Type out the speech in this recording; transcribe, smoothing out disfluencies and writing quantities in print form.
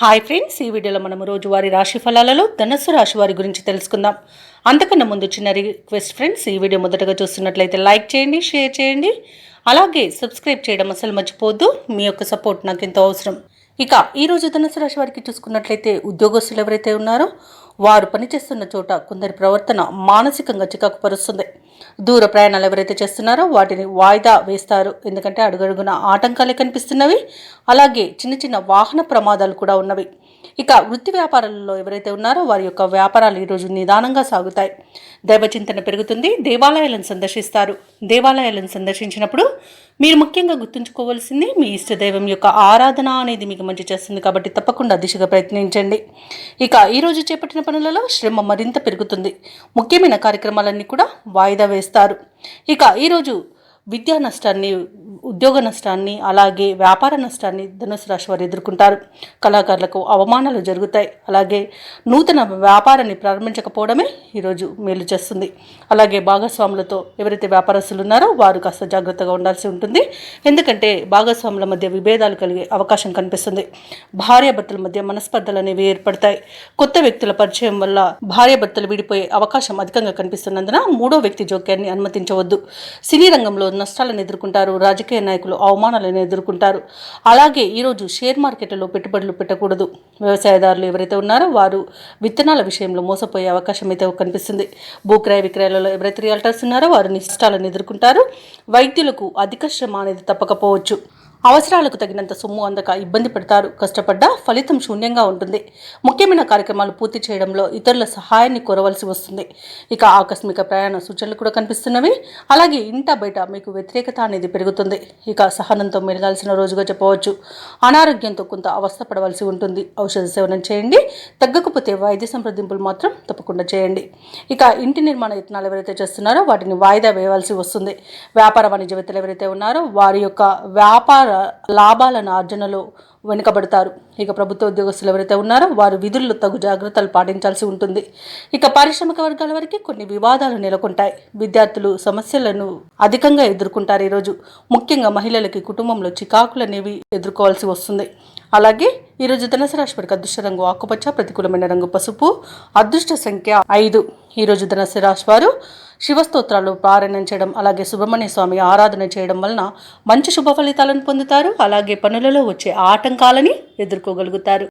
Hi friends, ఈ వీడియోలో మనం రోజువారీ రాశి ఫలాలలో ధనుస్సు రాశి వారి గురించి తెలుసుకుందాం. అంతకన్నా ముందు చిన్న రిక్వెస్ట్ ఫ్రెండ్స్, ఈ వీడియో మొదటగా చూస్తున్నట్లయితే లైక్ చేయండి, షేర్ చేయండి, అలాగే సబ్స్క్రైబ్ చేయడం అసలు మర్చిపోవద్దు. మీ యొక్క సపోర్ట్ నాకు ఎంతో అవసరం. ఇక ఈరోజు ధనుస్సు రాశి వారికి చూసుకున్నట్లయితే ఉద్యోగస్తులు ఎవరైతే ఉన్నారో వారు పనిచేస్తున్న చోట కొందరి ప్రవర్తన మానసికంగా చికాకు పరుస్తుంది. దూర ప్రయాణాలు ఎవరైతే చేస్తున్నారో వాటిని వాయిదా వేస్తారు, ఎందుకంటే అడుగడుగున ఆటంకాలే కనిపిస్తున్నవి. అలాగే చిన్న చిన్న వాహన ప్రమాదాలు కూడా ఉన్నవి. ఇక వృత్తి వ్యాపారాలలో ఎవరైతే ఉన్నారో వారి యొక్క వ్యాపారాలు ఈరోజు నిదానంగా సాగుతాయి. దైవచింతన పెరుగుతుంది. దేవాలయాలను సందర్శిస్తారు. దేవాలయాలను సందర్శించినప్పుడు మీరు ముఖ్యంగా గుర్తుంచుకోవాల్సింది మీ ఇష్ట దైవం యొక్క ఆరాధన అనేది మీకు మంచి చేస్తుంది, కాబట్టి తప్పకుండా దిశగా ప్రయత్నించండి. ఇక ఈరోజు చేపట్టిన పనులలో శ్రమ మరింత పెరుగుతుంది. ముఖ్యమైన కార్యక్రమాలన్నీ కూడా వాయిదా వేస్తారు. ఇక ఈరోజు విద్యా నష్టాన్ని, ఉద్యోగ నష్టాన్ని, అలాగే వ్యాపార నష్టాన్ని ధనుసు రాశి వారు ఎదుర్కొంటారు. కళాకారులకు అవమానాలు జరుగుతాయి. అలాగే నూతన వ్యాపారాన్ని ప్రారంభించకపోవడమే ఈరోజు మేలు చేస్తుంది. అలాగే భాగస్వాములతో ఎవరైతే వ్యాపారస్తులు ఉన్నారో వారు కాస్త జాగ్రత్తగా ఉండాల్సి ఉంటుంది, ఎందుకంటే భాగస్వాముల మధ్య విభేదాలు కలిగే అవకాశం కనిపిస్తుంది. భార్యాభర్తల మధ్య మనస్పర్ధలు అనేవి ఏర్పడతాయి. కొత్త వ్యక్తుల పరిచయం వల్ల భార్యాభర్తలు విడిపోయే అవకాశం అధికంగా కనిపిస్తున్నందున మూడో వ్యక్తి జోక్యాన్ని అనుమతించవద్దు. సినీ రంగంలో నష్టాలను ఎదుర్కొంటారు. రాజకీయ నాయకులు అవమానాలను ఎదుర్కొంటారు. అలాగే ఈరోజు షేర్ మార్కెట్లలో పెట్టుబడులు పెట్టకూడదు. వ్యవసాయదారులు ఎవరైతే ఉన్నారో వారు విత్తనాల విషయంలో మోసపోయే అవకాశం అయితే కనిపిస్తుంది. భూక్రయ విక్రయాలలో ఎవరైతే రియల్టర్స్ ఉన్నారో వారు నష్టాలను ఎదుర్కొంటారు. వైద్యులకు అధిక శ్రమ అనేది తప్పకపోవచ్చు. అవసరాలకు తగినంత సొమ్ము అందక ఇబ్బంది పడతారు. కష్టపడ్డా ఫలితం శూన్యంగా ఉంటుంది. ముఖ్యమైన కార్యక్రమాలు పూర్తి చేయడంలో ఇతరుల సహాయాన్ని కోరవలసి వస్తుంది. ఇక ఆకస్మిక ప్రయాణ సూచనలు కూడా కనిపిస్తున్నవి. అలాగే ఇంట బయట మీకు వ్యతిరేకత అనేది పెరుగుతుంది. ఇక సహనంతో మెలగాల్సిన రోజుగా చెప్పవచ్చు. అనారోగ్యంతో కొంత అవస్థ పడవలసి ఉంటుంది. ఔషధ సేవనం చేయండి. తగ్గకపోతే వైద్య సంప్రదింపులు మాత్రం తప్పకుండా చేయండి. ఇక ఇంటి నిర్మాణ యత్నాలు ఎవరైతే చేస్తున్నారో వాటిని వాయిదా వేయవలసి వస్తుంది. వ్యాపార వాణిజ్యవేత్తలు ఎవరైతే ఉన్నారో వారి యొక్క వ్యాపార లాభాలను ఆర్జనలో వెనుకబడతారు. ఇక ప్రభుత్వ ఉద్యోగస్తులు ఎవరైతే ఉన్నారో వారు విధుల్లో తగు జాగ్రత్తలు పాటించాల్సి ఉంటుంది. ఇక పారిశ్రామిక వర్గాల వరకు కొన్ని వివాదాలు నెలకొంటాయి. విద్యార్థులు సమస్యలను అధికంగా ఎదుర్కొంటారు. ఈరోజు ముఖ్యంగా మహిళలకి కుటుంబంలో చికాకులు అనేవి ఎదుర్కోవాల్సి వస్తుంది. అలాగే ఈరోజు ధనుసు రాశి వారికి అదృష్ట రంగు ఆకుపచ్చ, ప్రతికూలమైన రంగు పసుపు, అదృష్ట సంఖ్య 5. ఈరోజు ధనుసు రాశి వారు శివస్తోత్రాలు పారాయణం చేయడం, అలాగే సుబ్రహ్మణ్య స్వామి ఆరాధన చేయడం వలన మంచి శుభ ఫలితాలను పొందుతారు. అలాగే పనులలో వచ్చే ఆటంకాలని ఎదుర్కోగలుగుతారు.